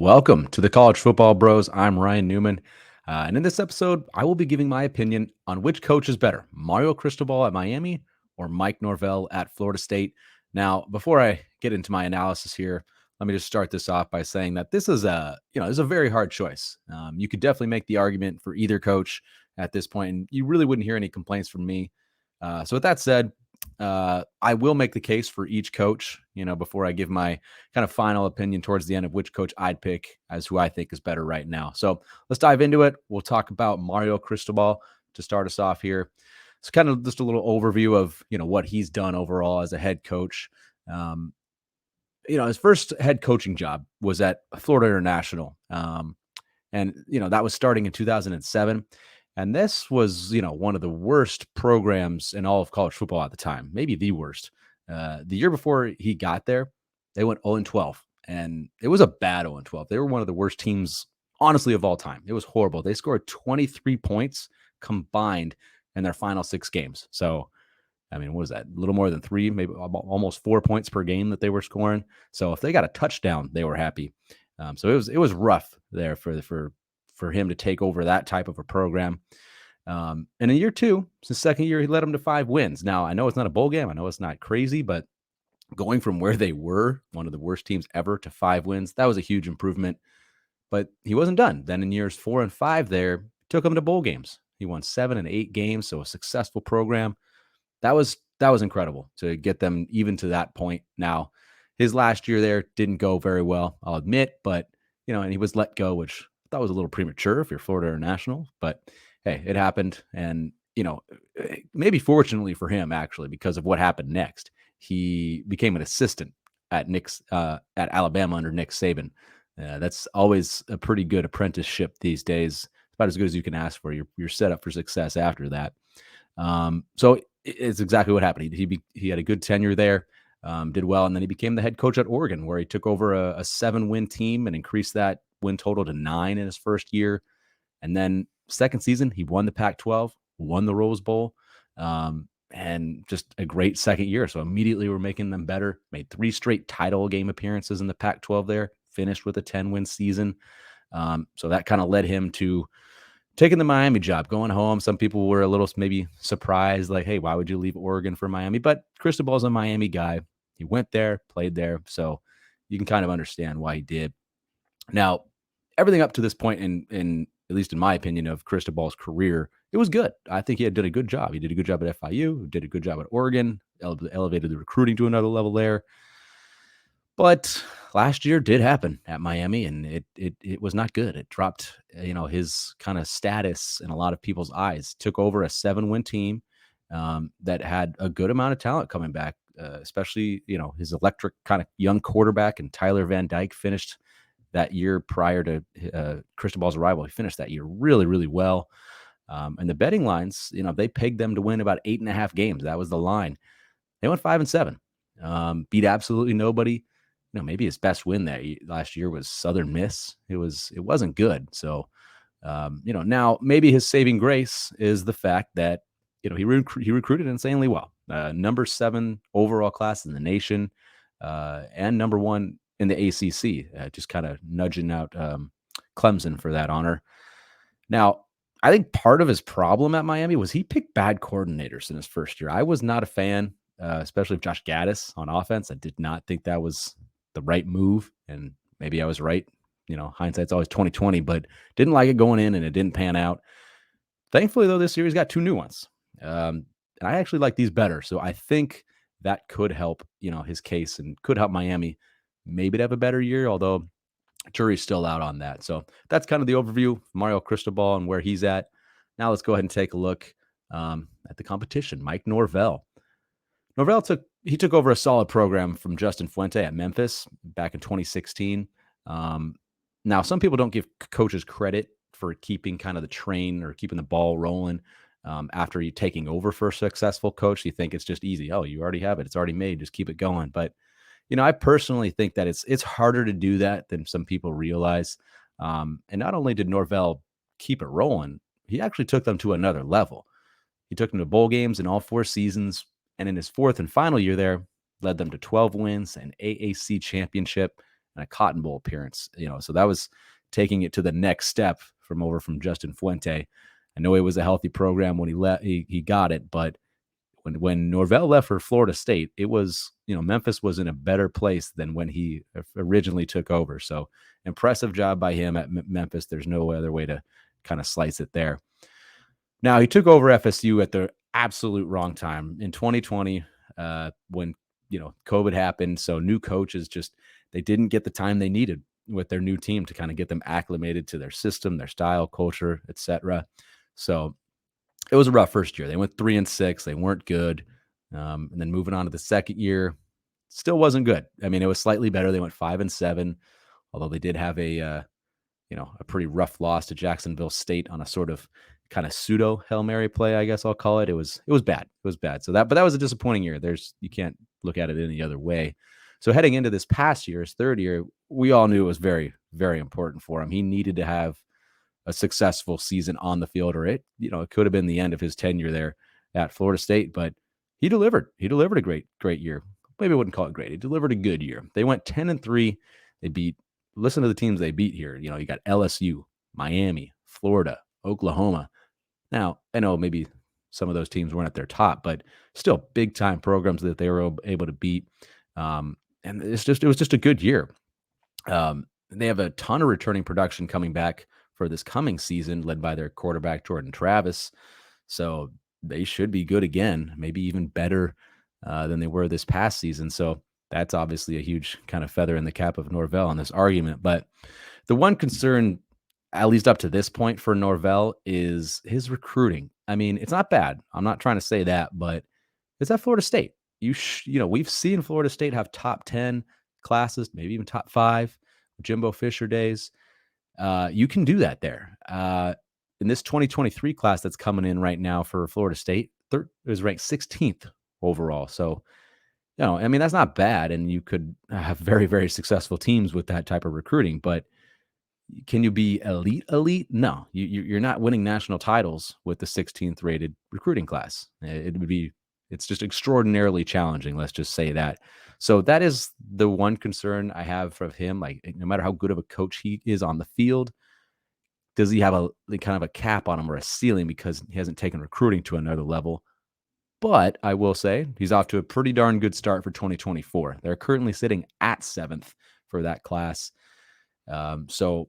Welcome to the College Football Bros. I'm Ryan Newman. And in this episode, I will be giving my opinion on which coach is better, Mario Cristobal at Miami or Mike Norvell at Florida State. Now, before I get into my analysis here, let me just start this off by saying that this is a very hard choice. You could definitely make the argument for either coach at this point, and you really wouldn't hear any complaints from me. So with that said, I will make the case for each coach, before I give my kind of final opinion towards the end of which coach I'd pick as who I think is better right now. So let's dive into it. We'll talk about Mario Cristobal to start us off here. It's kind of just a little overview of, what he's done overall as a head coach. Um, his first head coaching job was at Florida International. And that was starting in 2007. And this was, one of the worst programs in all of college football at the time, maybe the worst. The year before he got there, they went 0-12, and it was a bad 0-12. They were one of the worst teams, honestly, of all time. It was horrible. They scored 23 points combined in their final 6 games. So, I mean, what was that? A little more than 3, maybe almost 4 points per game that they were scoring. So if they got a touchdown, they were happy. So it was rough there for him to take over that type of a program. And in year 2, his second year, he led them to 5 wins. Now, I know it's not a bowl game. I know it's not crazy, but going from where they were, one of the worst teams ever, to 5 wins, that was a huge improvement. But he wasn't done. Then in years 4 and 5 there, took them to bowl games. He won 7 and 8 games, so a successful program. That was incredible to get them even to that point. Now, his last year there didn't go very well, I'll admit, but and he was let go, which I thought was a little premature if you're Florida International, but hey, it happened. And maybe fortunately for him, actually, because of what happened next, he became an assistant at Alabama under Nick Saban. That's always a pretty good apprenticeship these days. It's about as good as you can ask for. You're set up for success after that. So it's exactly what happened. He had a good tenure there, did well, and then he became the head coach at Oregon, where he took over a 7-win team and increased that win total to 9 in his first year. And then second season, he won the Pac-12, won the Rose Bowl, and just a great second year. So immediately we're making them better. Made 3 straight title game appearances in the Pac-12 there, finished with a 10-win season. So that kind of led him to taking the Miami job, going home. Some people were a little maybe surprised, like, hey, why would you leave Oregon for Miami? But Cristobal's a Miami guy. He went there, played there. So you can kind of understand why he did. Now, everything up to this point, in at least in my opinion, of Cristobal's career, it was good. I think he did a good job. He did a good job at FIU, did a good job at Oregon, elevated the recruiting to another level there. But last year did happen at Miami, and it was not good. It dropped, his kind of status in a lot of people's eyes. Took over a 7-win team that had a good amount of talent coming back, especially, his electric kind of young quarterback and Tyler Van Dyke finished that year prior to Cristobal's arrival. He finished that year really, really well. And the betting lines, they pegged them to win about 8.5 games. That was the line. They went 5-7, beat absolutely nobody. Maybe his best win last year was Southern Miss. It wasn't good. So, now maybe his saving grace is the fact that, he recruited insanely well. Number 7 overall class in the nation, and number 1 in the ACC, just kind of nudging out Clemson for that honor. Now, I think part of his problem at Miami was he picked bad coordinators in his first year. I was not a fan, especially of Josh Gaddis on offense. I did not think that was the right move, and maybe I was right. Hindsight's always 20/20, but didn't like it going in, and it didn't pan out. Thankfully, though, this series got 2 new ones, and I actually like these better. So I think that could help, his case, and could help Miami maybe to have a better year, although jury's still out on that. So that's kind of the overview of Mario Cristobal and where he's at. Now let's go ahead and take a look at the competition. Mike Norvell. Norvell took over a solid program from Justin Fuente at Memphis back in 2016. Now, some people don't give coaches credit for keeping kind of the train or keeping the ball rolling after you taking over for a successful coach. You think it's just easy. Oh, you already have it. It's already made. Just keep it going. But, I personally think that it's harder to do that than some people realize. And not only did Norvell keep it rolling, he actually took them to another level. He took them to bowl games in all 4 seasons. And in his 4th and final year there, led them to 12 wins, an AAC championship, and a Cotton Bowl appearance. So that was taking it to the next step from Justin Fuente. I know it was a healthy program when he got it, but when Norvell left for Florida State, it was, Memphis was in a better place than when he originally took over. So impressive job by him at Memphis. There's no other way to kind of slice it there. Now, he took over FSU at the absolute wrong time in 2020, when, COVID happened. So new coaches they didn't get the time they needed with their new team to kind of get them acclimated to their system, their style, culture, etc. So it was a rough first year. They went 3-6. They weren't good. And then moving on to the second year, still wasn't good. I mean, it was slightly better. They went 5-7, although they did have a pretty rough loss to Jacksonville State on a sort of kind of pseudo Hail Mary play, I guess I'll call it. It was bad. It was bad. But that was a disappointing year. You can't look at it any other way. So heading into this past year, his third year, we all knew it was very, very important for him. He needed to have a successful season on the field, or it could have been the end of his tenure there at Florida State, but he delivered. He delivered a great year. Maybe I wouldn't call it great. He delivered a good year. They went 10-3. Listen to the teams they beat here. You got LSU, Miami, Florida, Oklahoma. Now, I know maybe some of those teams weren't at their top, but still big time programs that they were able to beat. And it was just a good year. They have a ton of returning production coming back for this coming season, led by their quarterback, Jordan Travis. So they should be good again, maybe even better than they were this past season. So that's obviously a huge kind of feather in the cap of Norvell in this argument. But the one concern, at least up to this point for Norvell, is his recruiting. I mean, it's not bad. I'm not trying to say that, but it's at Florida State. We've seen Florida State have top 10 classes, maybe even top 5, Jimbo Fisher days. You can do that there. In this 2023 class that's coming in right now for Florida State, it was ranked 16th overall. So, I mean, that's not bad. And you could have very, very successful teams with that type of recruiting. But can you be elite? No, you're not winning national titles with the 16th rated recruiting class. It's just extraordinarily challenging. Let's just say that. So that is the one concern I have of him. Like, no matter how good of a coach he is on the field, does he have a kind of a cap on him or a ceiling because he hasn't taken recruiting to another level? But I will say he's off to a pretty darn good start for 2024. They're currently sitting at 7th for that class. So,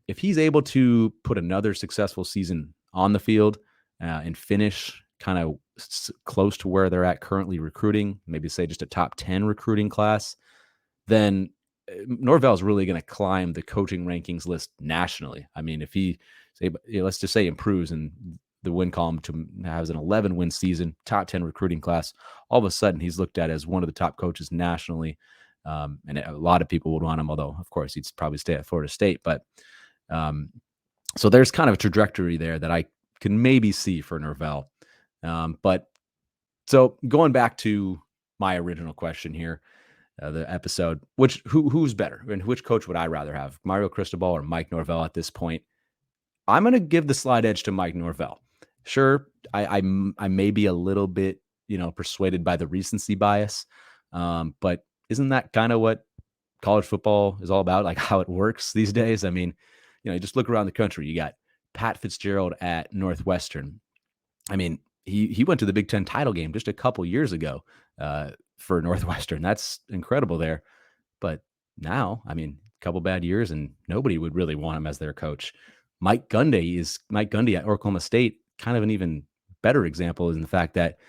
if he's able to put another successful season on the field and finish kind of close to where they're at currently recruiting, maybe say just a top 10 recruiting class, then Norvell is really going to climb the coaching rankings list nationally. I mean, if let's just say improves and the win column has an 11-win season, top 10 recruiting class, all of a sudden he's looked at as one of the top coaches nationally. And a lot of people would want him, although of course he'd probably stay at Florida State. But so there's kind of a trajectory there that I can maybe see for Norvell. But so going back to my original question here, the episode, who's better and which coach would I rather have, Mario Cristobal or Mike Norvell at this point? I'm going to give the slight edge to Mike Norvell. Sure, I may be a little bit, persuaded by the recency bias, but isn't that kind of what college football is all about? Like how it works these days? I mean, you just look around the country. You got Pat Fitzgerald at Northwestern. I mean, he went to the Big Ten title game just a couple years ago for Northwestern. That's incredible there. But now, I mean, a couple bad years and nobody would really want him as their coach. Mike Gundy at Oklahoma State, kind of an even better example in the fact that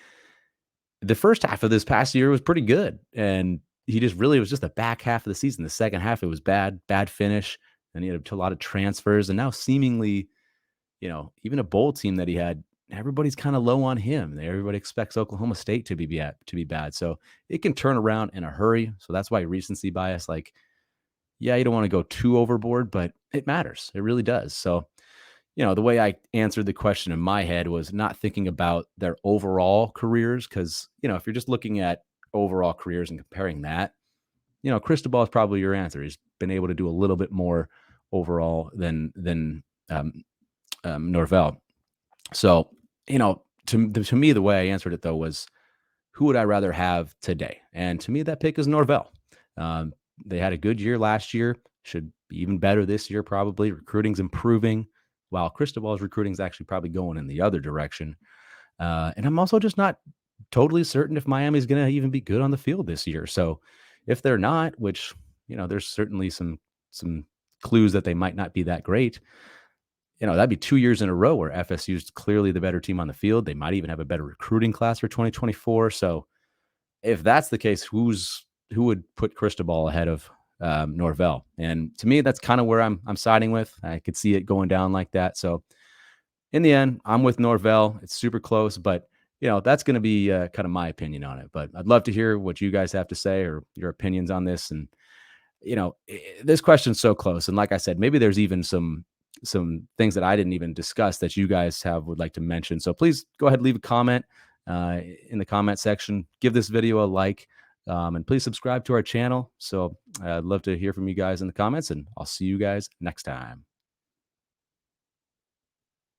the first half of this past year was pretty good. And he just really was just the back half of the season. The second half, it was bad finish. And he had a lot of transfers. And now seemingly, even a bowl team that he had, everybody's kind of low on him. Everybody expects Oklahoma State to be bad. So it can turn around in a hurry. So that's why recency bias, you don't want to go too overboard, but it matters. It really does. So, the way I answered the question in my head was not thinking about their overall careers. Cause if you're just looking at overall careers and comparing that, Cristobal is probably your answer. He's been able to do a little bit more overall than Norvell. So, to me, the way I answered it though was, who would I rather have today? And to me, that pick is Norvell. They had a good year last year, should be even better this year, probably. Recruiting's improving, while Cristobal's recruiting is actually probably going in the other direction. And I'm also just not totally certain if Miami's going to even be good on the field this year. So if they're not, which, there's certainly some clues that they might not be that great. That'd be 2 years in a row where FSU is clearly the better team on the field. They might even have a better recruiting class for 2024. So if that's the case, who would put Cristobal ahead of Norvell? And to me, that's kind of where I'm siding with. I could see it going down like that. So in the end, I'm with Norvell. It's super close, but that's going to be kind of my opinion on it. But I'd love to hear what you guys have to say or your opinions on this. And this question's so close. And like I said, maybe there's even some things that I didn't even discuss that you guys would like to mention. So please go ahead, leave a comment in the comment section. Give this video a like, and please subscribe to our channel. So I'd love to hear from you guys in the comments, and I'll see you guys next time.